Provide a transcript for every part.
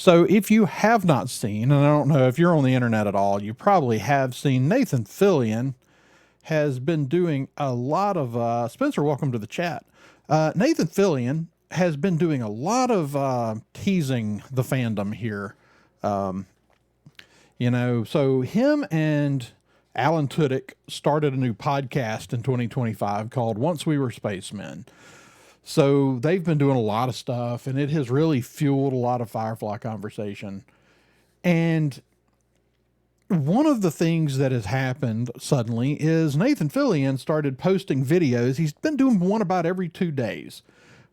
So if you have not seen, and I don't know if you're on the internet at all, you probably have seen Nathan Fillion has been doing a lot of, Spencer, welcome to the chat. Nathan Fillion has been doing a lot of teasing the fandom here. So him and Alan Tudyk started a new podcast in 2025 called Once We Were Spacemen. So they've been doing a lot of stuff, and it has really fueled a lot of Firefly conversation. And one of the things that has happened suddenly is Nathan Fillion started posting videos. He's been doing one about every 2 days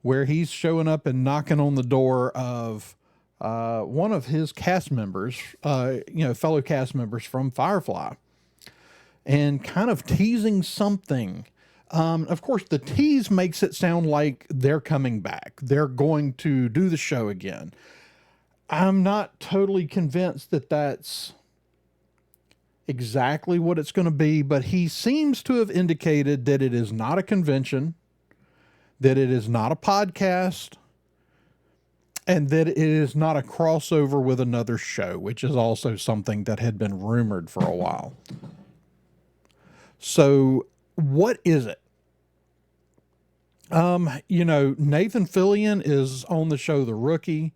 where he's showing up and knocking on the door of one of his cast members, fellow cast members from Firefly, and kind of teasing something. Of course, the tease makes it sound like they're coming back. They're going to do the show again. I'm not totally convinced that that's exactly what it's going to be, but he seems to have indicated that it is not a convention, that it is not a podcast, and that it is not a crossover with another show, which is also something that had been rumored for a while. So what is it? Nathan Fillion is on the show The Rookie,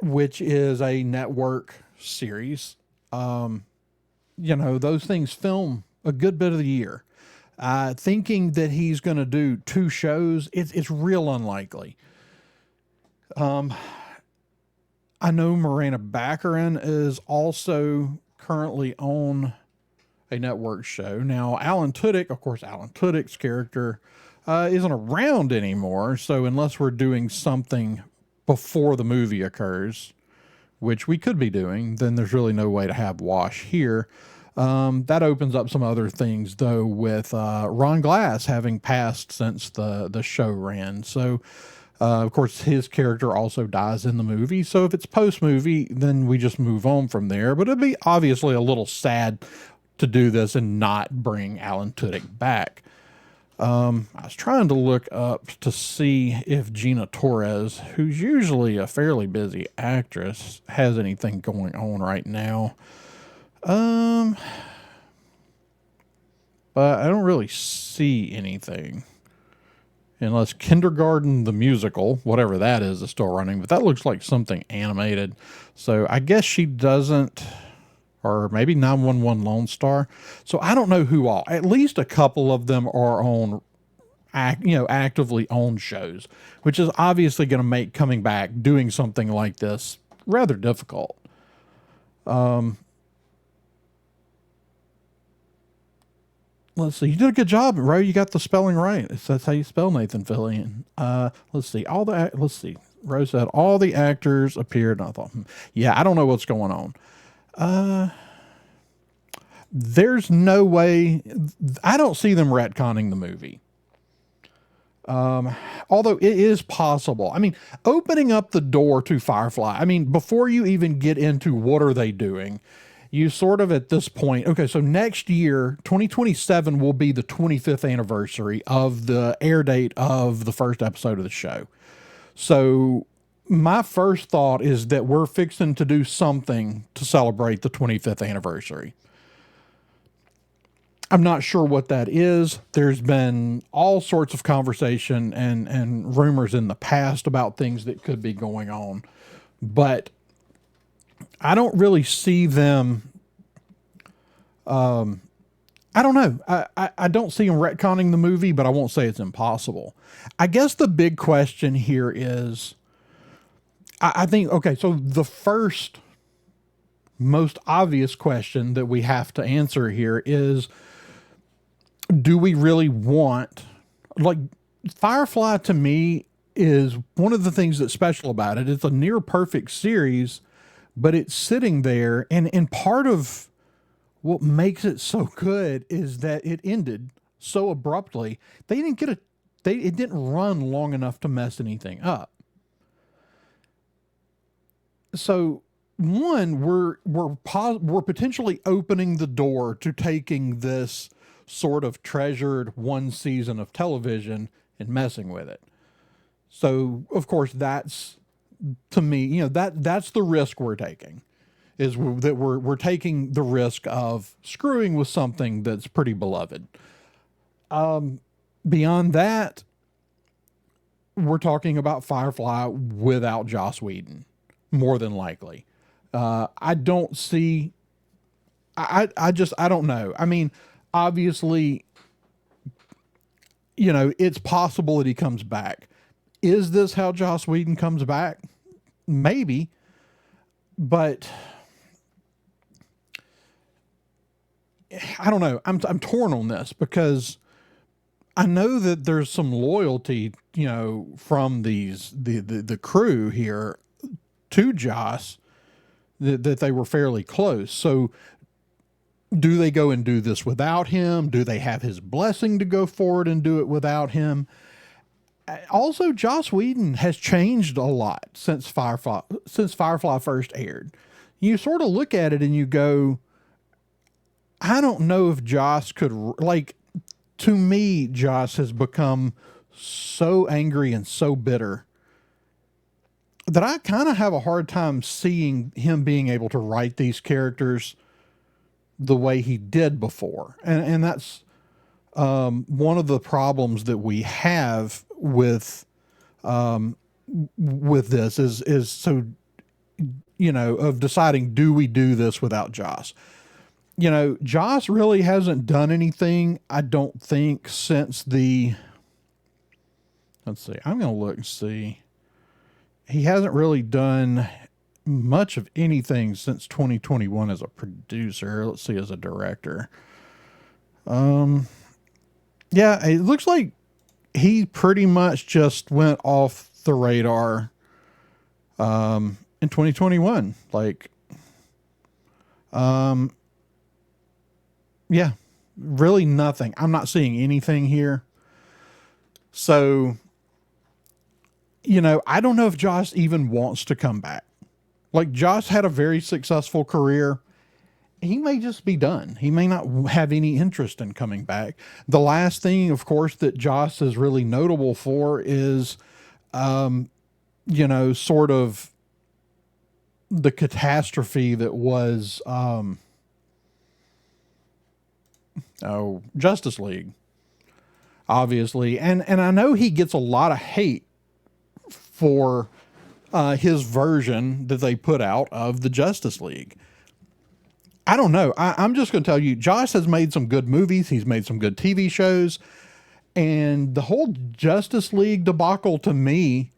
which is a network series. Those things film a good bit of the year. Thinking that he's going to do 2 shows, it's real unlikely. I know Morena Baccarin is also currently on a network show. Now, Alan Tudyk's character isn't around anymore. So unless we're doing something before the movie occurs, which we could be doing, then there's really no way to have Wash here. That opens up some other things, though, with Ron Glass having passed since the show ran. So, of course, his character also dies in the movie. So if it's post-movie, then we just move on from there. But it'd be obviously a little sad to do this and not bring Alan Tudyk back. I was trying to look up to see if Gina Torres, who's usually a fairly busy actress, has anything going on right now. But I don't really see anything. Unless Kindergarten the Musical, whatever that is still running. But that looks like something animated. So I guess she doesn't... Or maybe 911 Lone Star. So I don't know who all. At least a couple of them are on, actively on shows, which is obviously going to make coming back doing something like this rather difficult. Let's see. You did a good job, Ro. You got the spelling right. That's how you spell Nathan Fillion. Let's see. Ro said all the actors appeared. And I thought, yeah, I don't know what's going on. There's no way. I don't see them retconning the movie. Although it is possible. I mean, opening up the door to Firefly. I mean, before you even get into what are they doing, you sort of at this point, okay, so next year, 2027 will be the 25th anniversary of the air date of the first episode of the show. So my first thought is that we're fixing to do something to celebrate the 25th anniversary. I'm not sure what that is. There's been all sorts of conversation and rumors in the past about things that could be going on, but I don't really see them. I don't know. I don't see them retconning the movie, but I won't say it's impossible. I guess the big question here is, I think, okay, so the first most obvious question that we have to answer here is, do we really want, like, Firefly to me is one of the things that's special about it. It's a near perfect series, but it's sitting there. And part of what makes it so good is that it ended so abruptly. They didn't get it didn't run long enough to mess anything up. So one, we're potentially opening the door to taking this sort of treasured one season of television and messing with it. So of course that's to me, you know, that's the risk we're taking, is that we're taking the risk of screwing with something that's pretty beloved. Beyond that, we're talking about Firefly without Joss Whedon, more than likely. I don't see. I don't know. I mean, obviously, you know, it's possible that he comes back. Is this how Joss Whedon comes back? Maybe, but I don't know. I'm torn on this because I know that there's some loyalty, you know, from the crew here to Joss, that they were fairly close. So do they go and do this without him? Do they have his blessing to go forward and do it without him? Also, Joss Whedon has changed a lot since Firefly first aired. You sort of look at it and you go, I don't know if Joss could, like, to me, Joss has become so angry and so bitter that I kind of have a hard time seeing him being able to write these characters the way he did before. And that's one of the problems that we have with this is so, you know, of deciding, do we do this without Joss? You know, Joss really hasn't done anything, I don't think, since let's see, I'm going to look and see. He hasn't really done much of anything since 2021 as a producer. Let's see, as a director. Yeah, it looks like he pretty much just went off the radar in 2021. Like, yeah, really nothing. I'm not seeing anything here. So, you know, I don't know if Joss even wants to come back. Like, Joss had a very successful career. He may just be done. He may not have any interest in coming back. The last thing, of course, that Joss is really notable for is, you know, sort of the catastrophe that was, Justice League, obviously. And I know he gets a lot of hate for his version that they put out of the Justice League. I don't know. I'm just going to tell you, Joss has made some good movies. He's made some good TV shows. And the whole Justice League debacle, to me,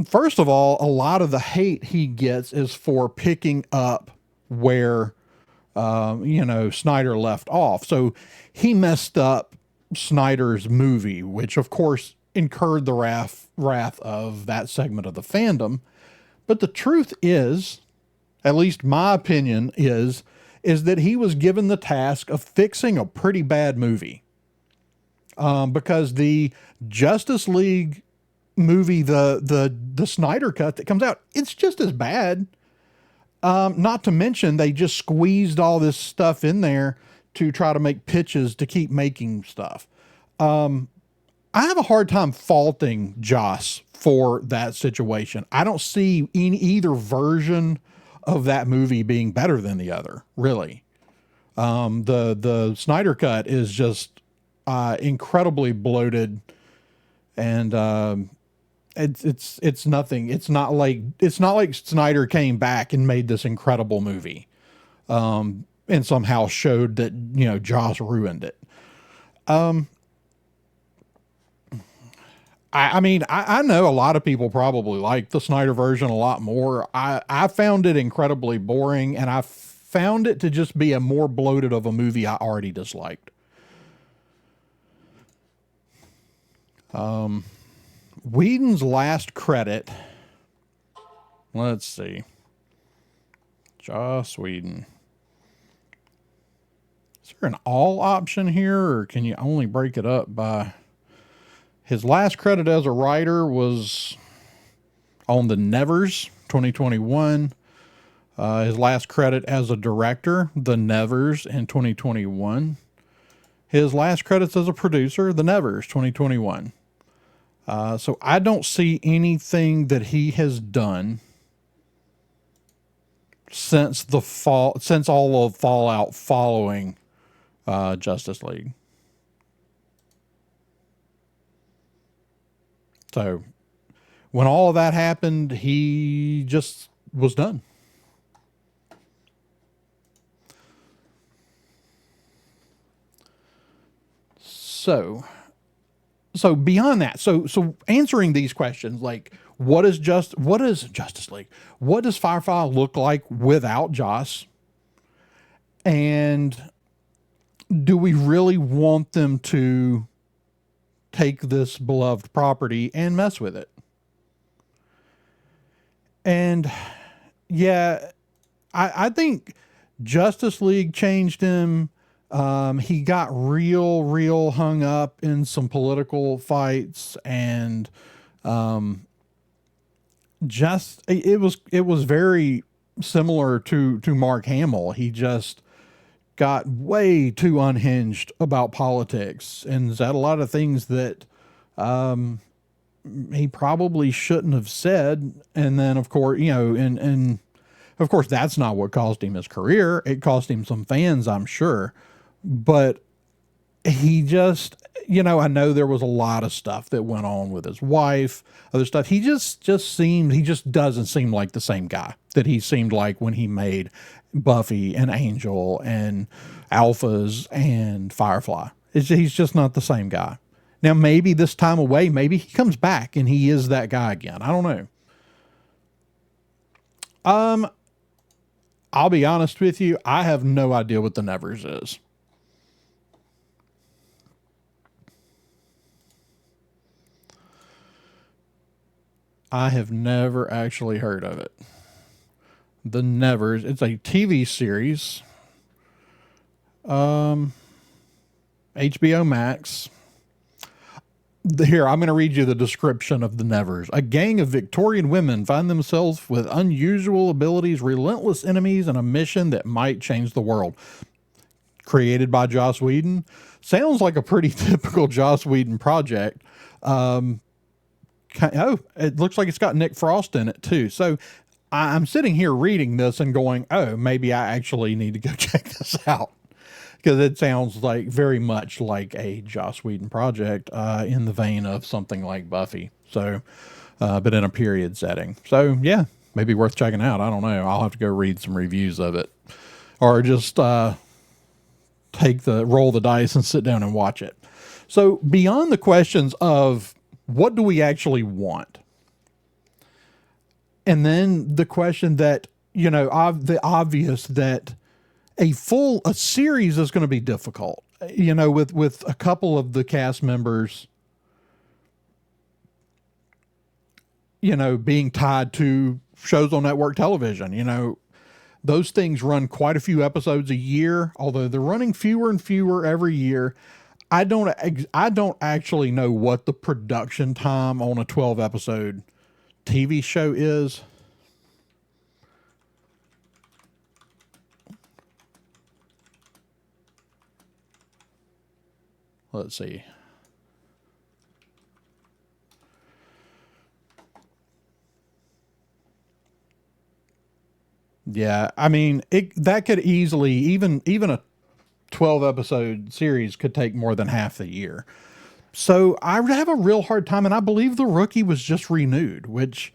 first of all, a lot of the hate he gets is for picking up where, you know, Snyder left off. So he messed up Snyder's movie, which of course incurred the wrath of that segment of the fandom. But the truth is, at least my opinion is that he was given the task of fixing a pretty bad movie. Because the Justice League movie, the Snyder cut that comes out, it's just as bad. Not to mention they just squeezed all this stuff in there to try to make pitches to keep making stuff. I have a hard time faulting Joss for that situation. I don't see either version of that movie being better than the other, really. The Snyder cut is just incredibly bloated, and it's nothing. It's not like Snyder came back and made this incredible movie, and somehow showed that, you know, Joss ruined it. I mean, I know a lot of people probably like the Snyder version a lot more. I found it incredibly boring, and I found it to just be a more bloated of a movie I already disliked. Whedon's last credit. Let's see. Joss Whedon. Is there an all option here, or can you only break it up by... His last credit as a writer was on The Nevers, 2021. His last credit as a director, The Nevers, in 2021. His last credits as a producer, The Nevers, 2021. So I don't see anything that he has done since since all of Fallout following Justice League. So when all of that happened, he just was done. So beyond that, so answering these questions, like what is Justice League? What does Firefly look like without Joss? And do we really want them to take this beloved property and mess with it? And yeah, I think Justice League changed him. He got real hung up in some political fights, and just it was very similar to Mark Hamill. He just got way too unhinged about politics and said a lot of things that he probably shouldn't have said. And then of course, and of course that's not what cost him his career. It cost him some fans, I'm sure. But he just, I know there was a lot of stuff that went on with his wife, other stuff. He just doesn't seem like the same guy that he seemed like when he made Buffy and Angel and Alphas and Firefly. He's just not the same guy. Now, maybe this time away, maybe he comes back and he is that guy again. I don't know. I'll be honest with you. I have no idea what the Nevers is. I have never actually heard of it. The Nevers. It's a TV series. HBO Max. Here, I'm going to read you the description of the Nevers. A gang of Victorian women find themselves with unusual abilities, relentless enemies, and a mission that might change the world. Created by Joss Whedon. Sounds like a pretty typical Joss Whedon project. It looks like it's got Nick Frost in it too. So I'm sitting here reading this and going, oh, maybe I actually need to go check this out, because it sounds like very much like a Joss Whedon project in the vein of something like Buffy. So, but in a period setting. So yeah, maybe worth checking out. I don't know. I'll have to go read some reviews of it, or just roll the dice and sit down and watch it. So beyond the questions of what do we actually want? And then the question that, the obvious that a series is going to be difficult, with a couple of the cast members, being tied to shows on network television. Those things run quite a few episodes a year, although they're running fewer and fewer every year. I don't actually know what the production time on a 12 episode TV show is. Let's see. Yeah, I mean, that could easily, even a 12 episode series could take more than half the year. So I would have a real hard time. And I believe The Rookie was just renewed, which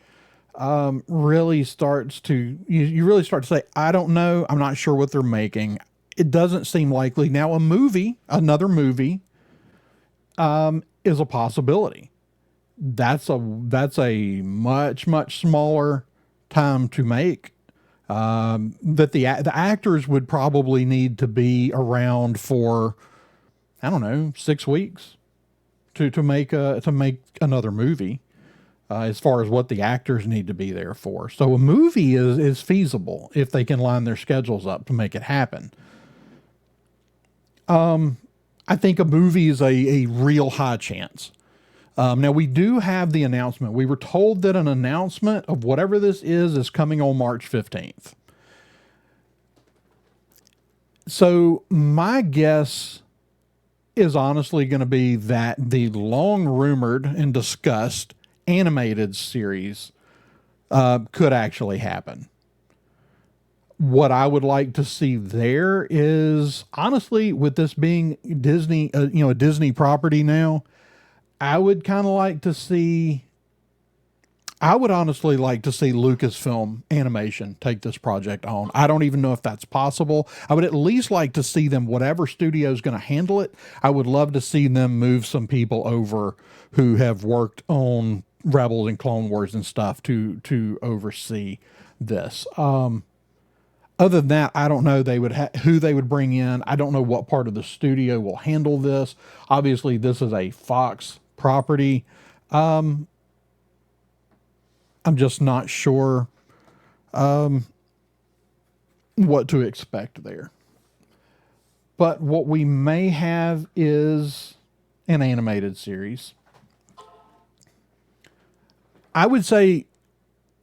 really starts to, you really start to say, I don't know. I'm not sure what they're making. It doesn't seem likely. Now another movie is a possibility. That's a much smaller time to make. That the actors would probably need to be around for, I don't know, 6 weeks to make another movie, as far as what the actors need to be there for. So a movie is feasible if they can line their schedules up to make it happen. I think a movie is a real high chance. Now we do have the announcement. We were told that an announcement of whatever this is coming on March 15th. So my guess is honestly going to be that the long rumored and discussed animated series could actually happen. What I would like to see there is, honestly, with this being Disney, a Disney property now, I would kind of like to see, I would honestly like to see Lucasfilm Animation take this project on. I don't even know if that's possible. I would at least like to see them, whatever studio is going to handle it, I would love to see them move some people over who have worked on Rebels and Clone Wars and stuff to oversee this. Other than that, I don't know who they would bring in. I don't know what part of the studio will handle this. Obviously, this is a Fox property. I'm just not sure what to expect there. But what we may have is an animated series. I would say,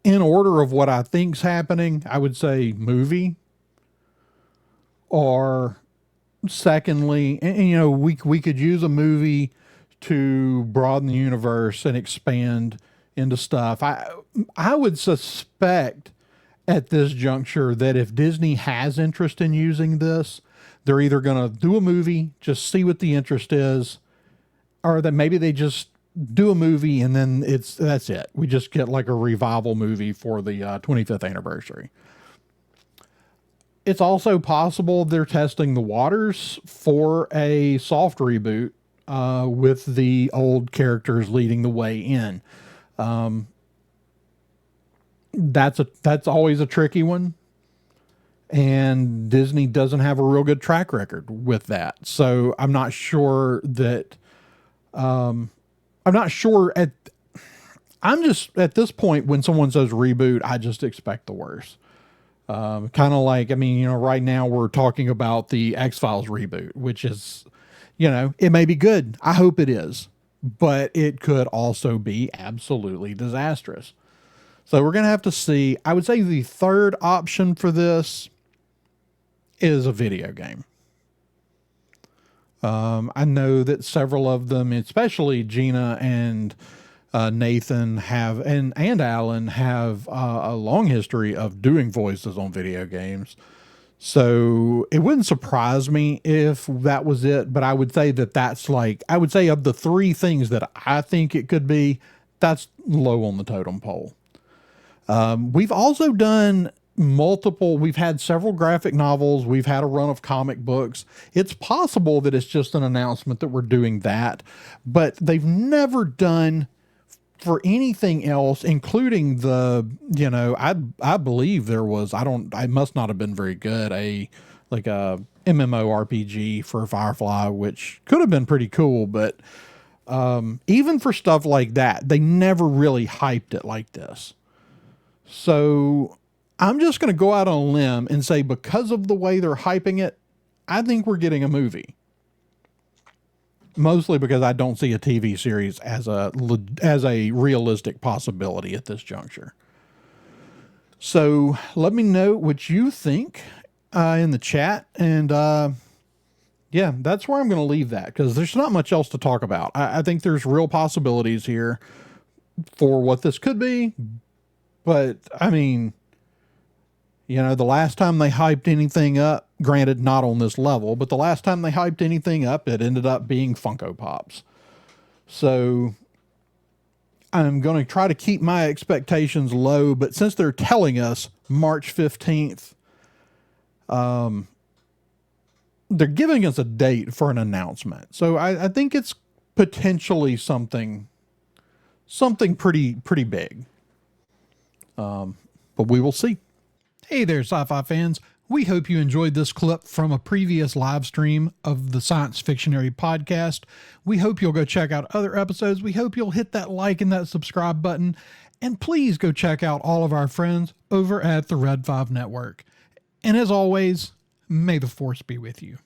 in order of what I think's happening, I would say movie, or secondly, and we could use a movie to broaden the universe and expand into stuff. I would suspect at this juncture that if Disney has interest in using this, they're either going to do a movie, just see what the interest is, or that maybe they just do a movie and then that's it. We just get like a revival movie for the 25th anniversary. It's also possible they're testing the waters for a soft reboot with the old characters leading the way in. That's always a tricky one. And Disney doesn't have a real good track record with that. So I'm not sure that, I'm just at this point, when someone says reboot, I just expect the worst. Kind of like, right now we're talking about the X-Files reboot, which is, it may be good. I hope it is, but it could also be absolutely disastrous. So we're going to have to see. I would say the third option for this is a video game. I know that several of them, especially Gina and Nathan and Alan have a long history of doing voices on video games. So it wouldn't surprise me if that was it, but I would say I would say of the three things that I think it could be, that's low on the totem pole. We've also done we've had several graphic novels. We've had a run of comic books. It's possible that it's just an announcement that we're doing that, but they've never done for anything else, including I believe there was, I must not have been very good, a MMORPG for Firefly, which could have been pretty cool, but even for stuff like that, they never really hyped it like this. So I'm just going to go out on a limb and say, because of the way they're hyping it, I think we're getting a movie. Mostly because I don't see a TV series as a realistic possibility at this juncture. So let me know what you think in the chat. And yeah, that's where I'm going to leave that, because there's not much else to talk about. I think there's real possibilities here for what this could be. But the last time they hyped anything up, granted not on this level, but the last time they hyped anything up, it ended up being Funko Pops. So I'm going to try to keep my expectations low, but since they're telling us March 15th, they're giving us a date for an announcement. So I think it's potentially something pretty big. But we will see. Hey there, sci-fi fans. We hope you enjoyed this clip from a previous live stream of the Science Fictionary podcast. We hope you'll go check out other episodes. We hope you'll hit that like and that subscribe button. And please go check out all of our friends over at the Red 5 Network. And as always, may the Force be with you.